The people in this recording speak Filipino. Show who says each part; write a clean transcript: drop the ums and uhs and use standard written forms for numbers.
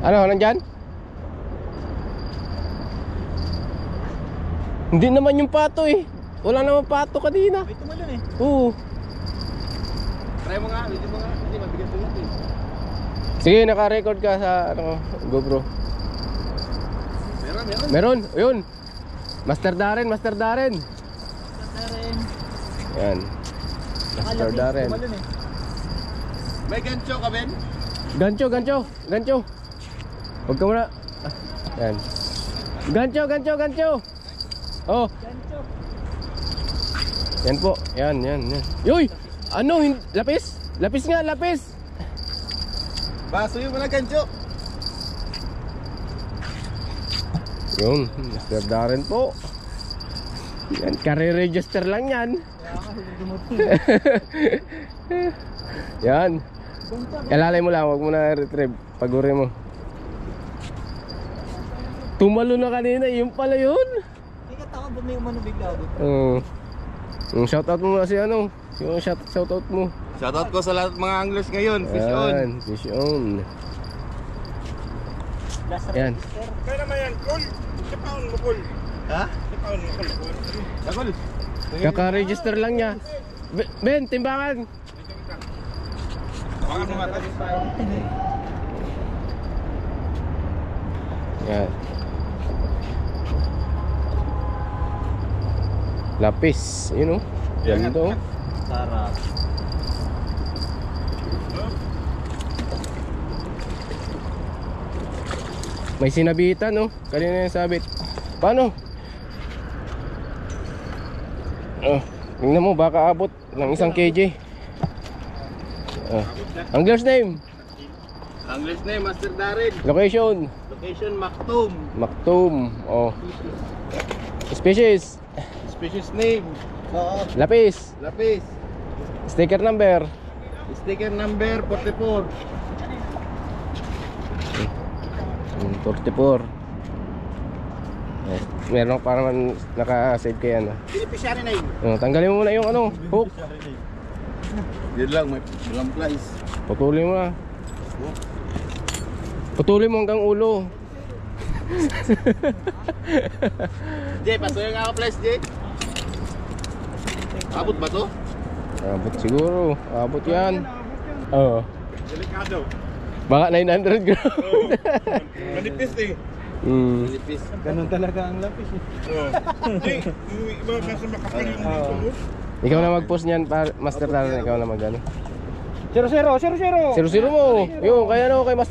Speaker 1: Ano, nandyan? Hindi naman yung pato eh. Wala naman pato kanina.
Speaker 2: May tumalon eh.
Speaker 1: Oo.
Speaker 2: Try mo nga, ulitin mo nga. Hindi, mabigat ulit eh.
Speaker 1: Sige, naka-record ka sa ano, GoPro.
Speaker 2: Meron.
Speaker 1: Meron, yun. Master Darren, Master Darren.
Speaker 2: Darren.
Speaker 1: Yan. Master Darren.
Speaker 2: Tumalon eh. May gancho ka, Ben?
Speaker 1: Gancho. Huwag ka muna. Yan. Gancho. Oh.
Speaker 2: Gancho.
Speaker 1: Yan po. Yan. Yoy! Ano? Lapis? Lapis nga, lapis.
Speaker 2: Baso yung mga gancho.
Speaker 1: Yun, Master Darren po. Yan, kare-register lang yan. Yan. Kalalay mo lang, huwag mo na retrieve. Paguri mo. Tumalo na kanina, yun pala yun.
Speaker 2: Hindi ka tao, ba't may umano bigla doon?
Speaker 1: Yung shoutout mo muna si ano. Yung shoutout mo.
Speaker 2: Shoutout ko sa lahat mga anglers ngayon. Fish on.
Speaker 1: Yan, fish on. Yan.
Speaker 3: Kaya naman yan, Col. Sipaon mo, Col.
Speaker 2: Ha?
Speaker 3: Sipaon mo, Col.
Speaker 2: Dakol.
Speaker 1: Kaka-register lang niya. Ben, timbangan.
Speaker 3: Baka matalis tayo.
Speaker 1: Yan. Lapis, yun oh. Yan ito oh.
Speaker 2: Sarap.
Speaker 1: May sinabitan oh. Kanina yung sabit. Paano? Oh, tingnan mo baka abot ng 1 kg. Angler's name.
Speaker 2: Anglers name, Master Darren.
Speaker 1: Location.
Speaker 2: Location, Maktum.
Speaker 1: Maktum. Oh. Species.
Speaker 2: Species name.
Speaker 1: Lapis.
Speaker 2: Lapis.
Speaker 1: Sticker number.
Speaker 2: Sticker number 44.
Speaker 1: 44. Meron pa naman naka-save kay ano.
Speaker 2: Beneficiary name.
Speaker 1: Tanggalin mo muna yung ano, hook.
Speaker 2: Yun lang, may walang flies.
Speaker 1: Putulin mo na. Putulin mo hanggang ulo.
Speaker 2: Jay, patuloy nga ako flies, Jay. Abot ba to?
Speaker 1: Abot siguro. Abot yan. Oo.
Speaker 3: Delikado.
Speaker 1: Baka 900 grams.
Speaker 3: Oo. Manipis eh.
Speaker 2: Manipis.
Speaker 4: Ganun talaga ang lapis eh.
Speaker 3: Oo. Hindi, iba kasi makapal yung dito mo.
Speaker 1: Ikaw na mag-post niyan, Master Darren. Ikaw na mag-ano.
Speaker 4: 0-0.
Speaker 1: 0-0 mo. Yung kaya no, kay Master